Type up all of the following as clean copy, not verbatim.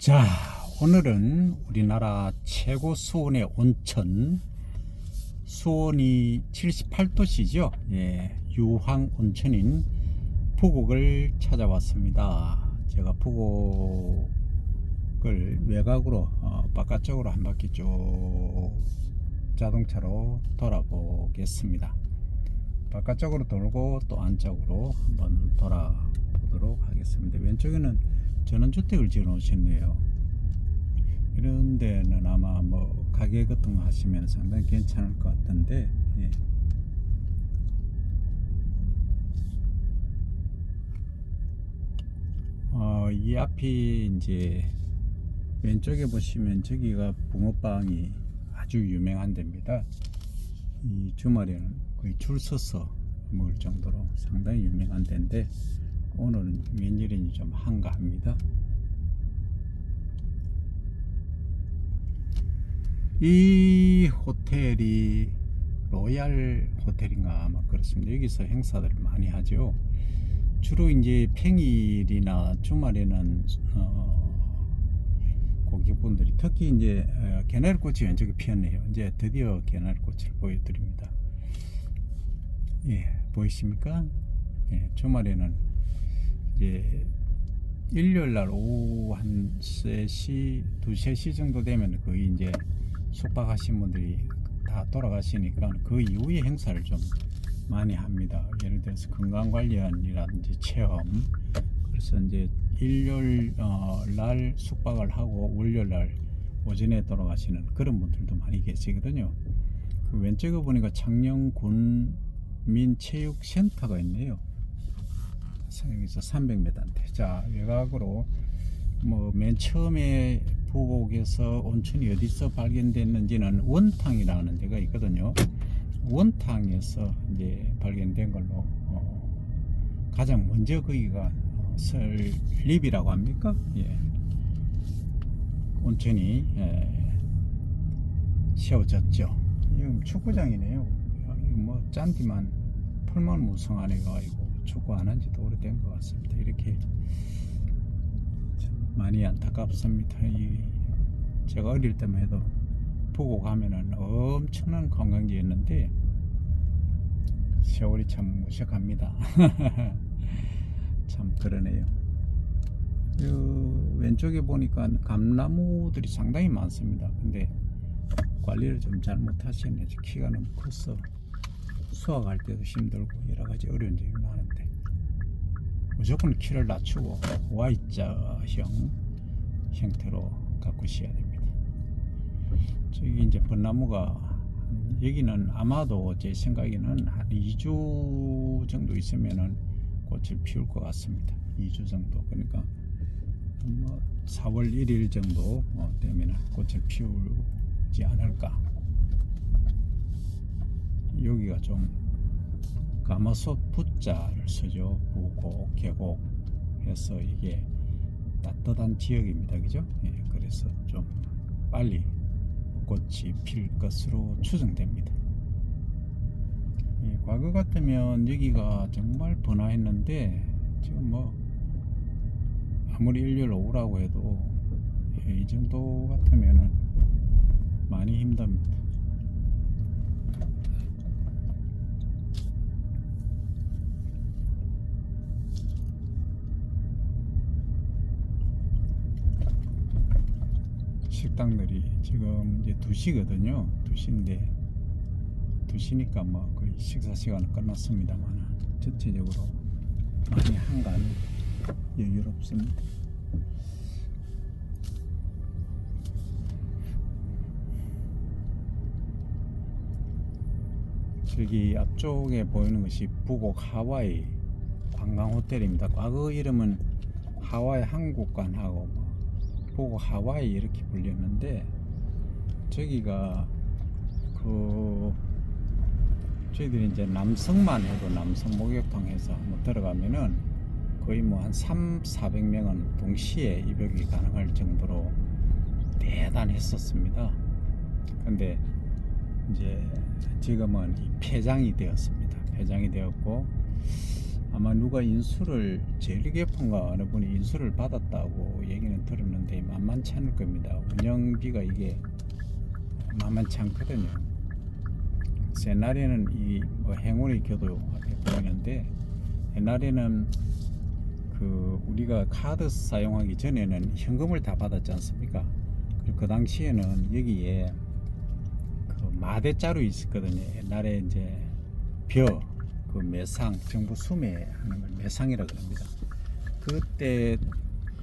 자, 오늘은 우리나라 최고 수온의 온천, 수온이 78도씨죠. 예, 유황 온천인 부곡을 찾아왔습니다. 제가 부곡을 외곽으로 바깥쪽으로 한 바퀴 쭉 자동차로 돌아보겠습니다. 바깥쪽으로 돌고 또 안쪽으로 한번 돌아보도록 하겠습니다. 왼쪽에는 전원주택을 지어 놓으셨네요. 이런 데는 아마 뭐 가게 같은 거 하시면 상당히 괜찮을 것 같은데, 예. 이 앞이 이제 왼쪽에 보시면 저기가 붕어빵이 아주 유명한 데입니다. 이 주말에는 거의 줄 서서 먹을 정도로 상당히 유명한 데인데, 오늘은 웬일인지 좀 한가합니다. 이 호텔이 로얄 호텔인가 아마 그렇습니다. 여기서 행사들을 많이 하죠. 주로 이제 평일이나 주말에는 고객분들이 특히 이제 개나리꽃이 왼쪽에 피었네요. 이제 드디어 개나리꽃을 보여드립니다. 예, 보이십니까? 예, 주말에는 이제 일요일날 오후 한 3시, 2, 3시 정도 되면 거의 이제 숙박하신 분들이 다 돌아가시니까 그 이후에 행사를 좀 많이 합니다. 예를 들어서 건강관리원이라든지 체험. 그래서 이제 일요일 날 숙박을 하고 월요일 날 오전에 돌아가시는 그런 분들도 많이 계시거든요. 그 왼쪽에 보니까 창녕군민체육센터가 있네요. 여기서 300m인데, 자, 외곽으로 뭐 맨 처음에 부곡에서 온천이 어디서 발견됐는지는 원탕이라는 데가 있거든요. 원탕에서 이제 발견된 걸로 가장 먼저 거기가 설립이라고 합니까? 예. 온천이 세워졌죠. 이건 축구장이네요. 이거 뭐 짠디만 풀만 무성하네 가지고 축구 안 한 지도 오래된 것 같습니다. 이렇게 많이 안타깝습니다. 제가 어릴 때만 해도 부곡 가면은 엄청난 관광지였는데 세월이 참 무색합니다. 참 그러네요. 왼쪽에 보니까 감나무들이 상당히 많습니다. 근데 관리를 좀 잘못하시네. 키가 너무 커서 수확할 때도 힘들고 여러가지 어려운 점이 많은데, 무조건 키를 낮추고 Y자형 형태로 가꾸셔야 됩니다. 저기 이제 벚나무가, 여기는 아마도 제 생각에는 한 2주 정도 있으면은 꽃을 피울 것 같습니다. 2주 정도. 그러니까 뭐 4월 1일 정도 되면 꽃을 피우지 않을까. 여기가 좀 가마솥 부자를 쓰죠. 부곡, 계곡 해서 이게 따뜻한 지역입니다. 그죠? 예, 그래서 좀 빨리 꽃이 필 것으로 추정됩니다. 예, 과거 같으면 여기가 정말 번화했는데 지금 뭐 아무리 일요일 오후라고 해도 이 정도 같으면은 많이 힘듭니다. 식당들이 지금 이제 2시거든요. 2시인데 2시니까 뭐 거의 식사 시간은 끝났습니다만 전체적으로 많이 한가한 여유롭습니다. 저기 앞쪽에 보이는 것이 부곡 하와이 관광호텔입니다. 과거 이름은 하와이 항공관하고 부곡 하와이 이렇게 불렸는데, 저기가 저희들이 이제 남성만 해도 남성 목욕탕 해서 한번 들어가면은 거의 뭐 한 300~400명은 동시에 입역이 가능할 정도로 대단했었습니다. 근데 이제 지금은 폐장이 되었습니다. 폐장이 되었고, 아마 누가 인수를 제일교포인가 어느 분이 인수를 받았다고 얘기는 들었는데 만만치 만만치 않을 겁니다. 운영비가 이게 만만치 않거든요. 옛날에는 이 뭐 행운의 교도 앞에 보이는데, 옛날에는 그 우리가 카드 사용하기 전에는 현금을 다 받았지 않습니까? 그리고 그 당시에는 여기에 그 마대자루 있었거든요. 옛날에 이제 그 매상, 정부 수매하는 걸 매상이라고 합니다. 그때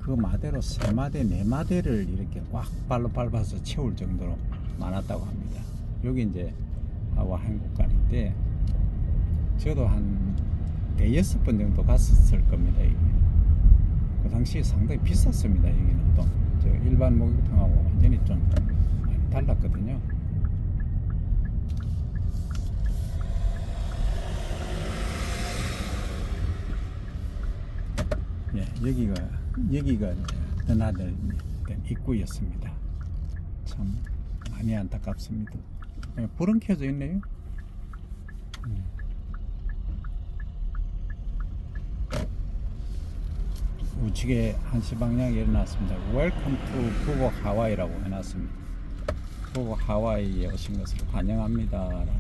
그 마대로 3마대, 4마대를 이렇게 꽉 발로 밟아서 채울 정도로 많았다고 합니다. 여기 이제 아와 행복관인데, 저도 한 4-6번 정도 갔었을 겁니다. 여기. 그 당시에 상당히 비쌌습니다. 여기는 또 저 일반 목욕탕하고 완전히 좀 많이 달랐거든요. 예, 여기가 드나들 입구였습니다. 참 많이 안타깝습니다. 예, 불은 켜져 있네요. 우측에 한시 방향에 일어났습니다. 웰컴 투 북옥 하와이라고 해놨습니다. 북옥 하와이에 오신 것을 환영합니다 라는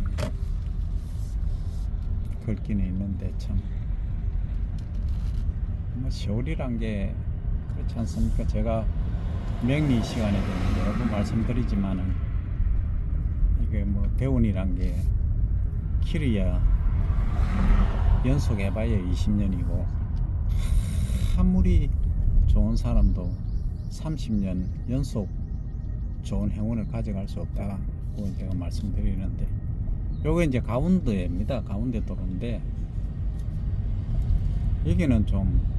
글귀는 있는데, 참 뭐 세월이란 게 그렇지 않습니까? 제가 명리 시간에도 여러 번 말씀드리지만은, 이게 뭐 대운이란 게 길어야 연속 해봐야 20년이고, 아무리 좋은 사람도 30년 연속 좋은 행운을 가져갈 수 없다고 제가 말씀드리는데, 요게 이제 가운데입니다. 가운데 도로인데, 여기는 좀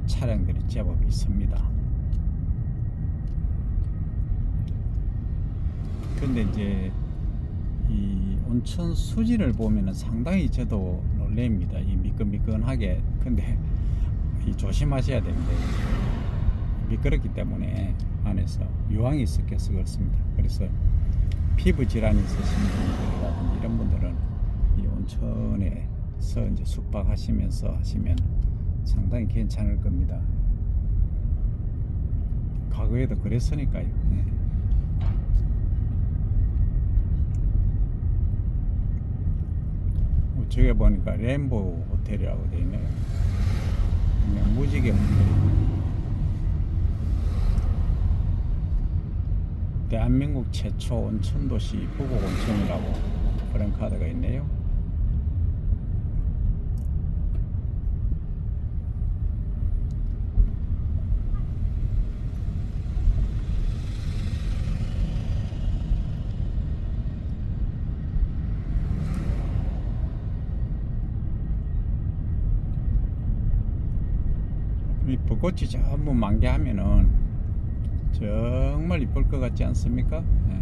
차량들이 제법 있습니다. 근데 이제 이 온천 수질을 보면은 상당히 저도 놀랍니다. 이 미끈미끈하게. 근데 이 조심하셔야 됩니다. 미끄럽기 때문에 안에서 유황이 섞여서 그렇습니다. 그래서 피부 질환이 있으신 분들이라든지 이런 분들은 이 온천에서 이제 숙박하시면서 하시면 상당히 괜찮을 겁니다. 과거에도 그랬으니까요. 네. 저기 보니까 램보 호텔이라고 되어 있네요. 그냥 무지개 호텔. 대한민국 최초 온천도시 부곡온천이라고 그런 카드가 있네요. 이 벚꽃이 전부 만개하면은 정말 이쁠 것 같지 않습니까? 네.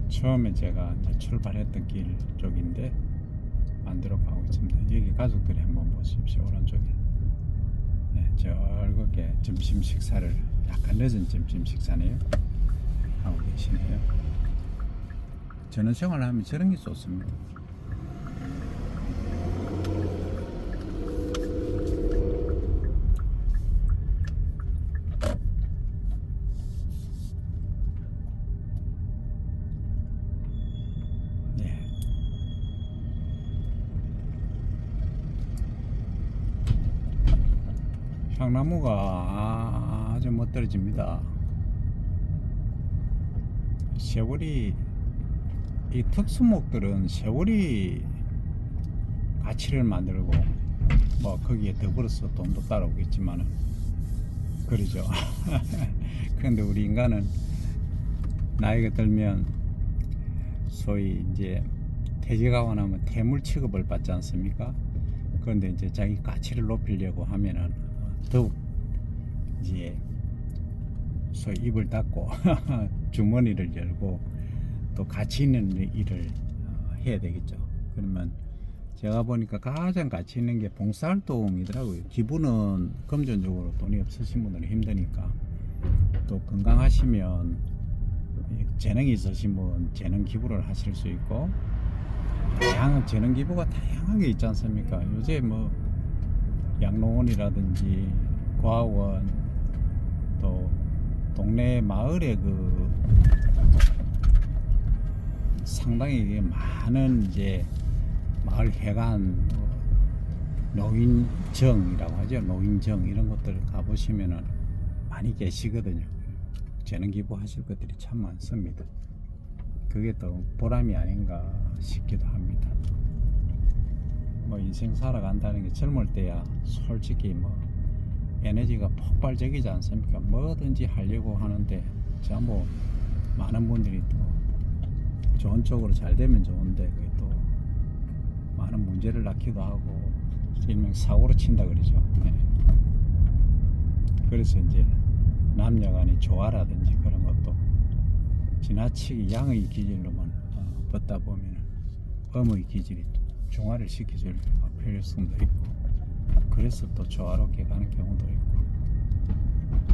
처음에 제가 이제 출발했던 길 쪽인데 반대로 가고 있습니다. 여기 가족들이 한번 보십시오. 오른쪽에. 네, 즐겁게 점심 식사를, 약간 늦은 점심 식사네요, 하고 계시네요. 저는 생활하면 저런 게 좋습니다. 향나무가 아주 못 떨어집니다. 세월이, 이 특수목들은 세월이 가치를 만들고 뭐 거기에 더불어서 돈도 따라오겠지만은 그러죠. 그런데 우리 인간은 나이가 들면 소위 이제 퇴직하고 나면 퇴물 취급을 받지 않습니까? 그런데 이제 자기 가치를 높이려고 하면은 더욱 이제 소위 입을 닫고 주머니를 열고 또 가치 있는 일을 해야 되겠죠. 그러면 제가 보니까 가장 가치 있는 게 봉사활동이더라고요. 기부는 금전적으로 돈이 없으신 분들은 힘드니까, 또 건강하시면 재능이 있으신 분 재능 기부를 하실 수 있고, 다양한 재능 기부가 다양하게 있지 않습니까? 요새 뭐 양로원이라든지 과원, 또 동네 마을에 그 상당히 많은 이제 마을 회관, 노인정이라고 하죠. 노인정 이런 것들 가보시면은 많이 계시거든요. 재능 기부하실 것들이 참 많습니다. 그게 또 보람이 아닌가 싶기도 합니다. 뭐 인생 살아간다는 게 젊을 때야 솔직히 뭐 에너지가 폭발적이지 않습니까? 뭐든지 하려고 하는데 전부 많은 분들이 또 좋은 쪽으로 잘 되면 좋은데 그게 또 많은 문제를 낳기도 하고 일명 사고로 친다 그러죠. 네. 그래서 이제 남녀간의 조화라든지 그런 것도 지나치게 양의 기질로만 뻗다 보면 음의 기질이 중화를 시켜줄 필요성도 있고, 그래서 또 조화롭게 가는 경우도 있고,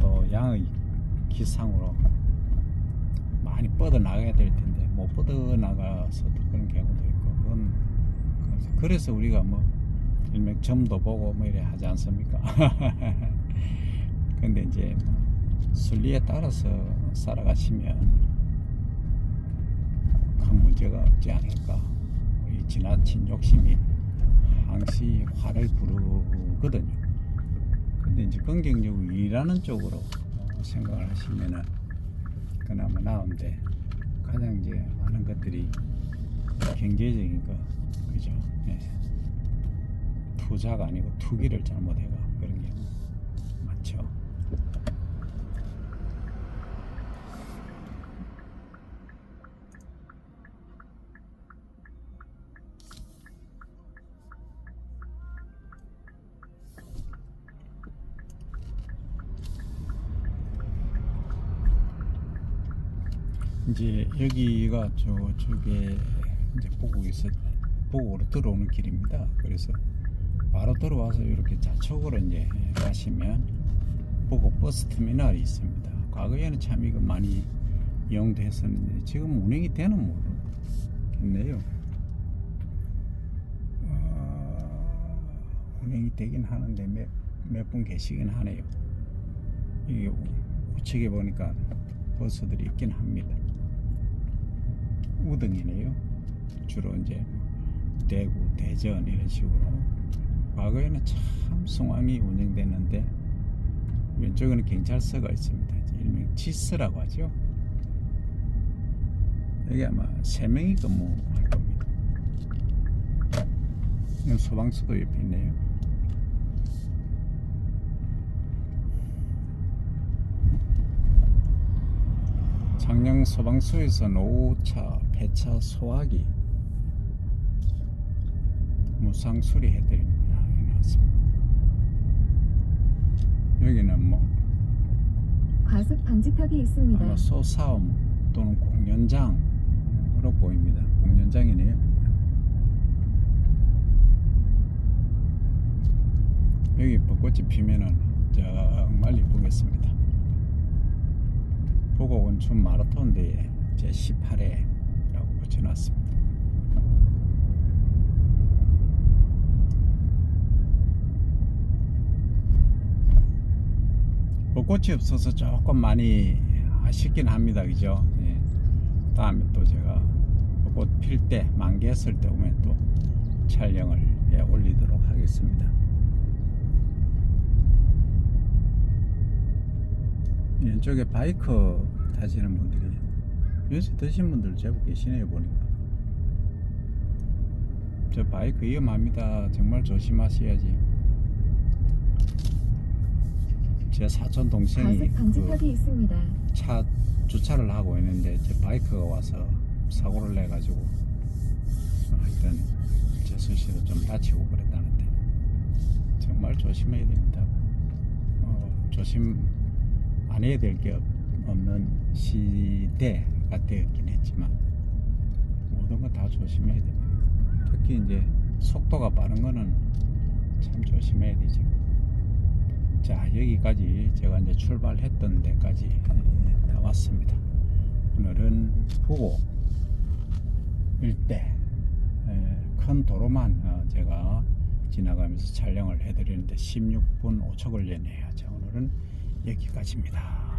또 양의 기상으로 많이 뻗어 나가야 될 텐데 못 뻗어 나가서 그런 경우도 있고, 그건 그래서 우리가 뭐 일명 점도 보고 뭐 이래 하지 않습니까? 근데 이제 순리에 따라서 살아가시면 큰 문제가 없지 않을까. 이 지나친 욕심이 항시 화를 부르거든요. 근데 이제 긍정적으로 일하는 쪽으로 생각을 하시면은 그나마 나은데, 가장 이제 많은 것들이 경제적인 거, 그죠? 네. 투자가 아니고 투기를 잘못해가 그런 경우 많죠. 이제 여기가 저쪽에 이제 보국으로 들어오는 길입니다. 그래서 바로 들어와서 이렇게 좌측으로 이제 가시면 보국 버스 터미널이 있습니다. 과거에는 참 이거 많이 이용도 했었는데 지금 운행이 되는 모르겠네요. 운행이 되긴 하는데 몇 분 계시긴 하네요. 이게 우측에 보니까 버스들이 있긴 합니다. 우등이네요. 주로 이제 대구, 대전 이런 식으로. 과거에는 참 성황리 운영됐는데 왼쪽에는 경찰서가 있습니다. 일명 지스라고 하죠. 여기 아마 3명이 근무할 겁니다. 소방서도 옆에 있네요. 창녕 소방서에서는 5차 폐차 소화기 무상 수리해드립니다. 여기는 뭐 과속 방지턱이 있습니다. 아마 소싸움 또는 공연장으로 보입니다. 공연장이네요. 여기 벚꽃이 피면은 정말 이쁘겠습니다. 보곡원천 마라톤 대회 제18회라고 붙여놨습니다. 벚꽃이 없어서 조금 많이 아쉽긴 합니다. 그죠? 예. 다음에 또 제가 벚꽃 필 때, 만개했을 때 오면 또 촬영을 올리도록 하겠습니다. 이쪽에 바이크 타시는 분들이 요새 드신 분들 제법 계시네요 보니까. 저 바이크 위험합니다. 정말 조심하셔야지. 제 사촌 동생이 과속 방지턱이 있습니다. 차 주차를 하고 있는데 제 바이크가 와서 사고를 내가지고 하여튼 제 스스로 좀 다치고 그랬다는데 정말 조심해야 됩니다. 조심 안 해야 될 게 없는 시대가 되었긴 했지만 모든 거 다 조심해야 됩니다. 특히 이제 속도가 빠른 거는 참 조심해야 되죠. 자, 여기까지 제가 이제 출발했던 데까지 다 왔습니다. 오늘은 부곡 일대 큰 도로만 제가 지나가면서 촬영을 해드리는데 16분 5초 걸렸네요. 자, 오늘은 여기까지입니다.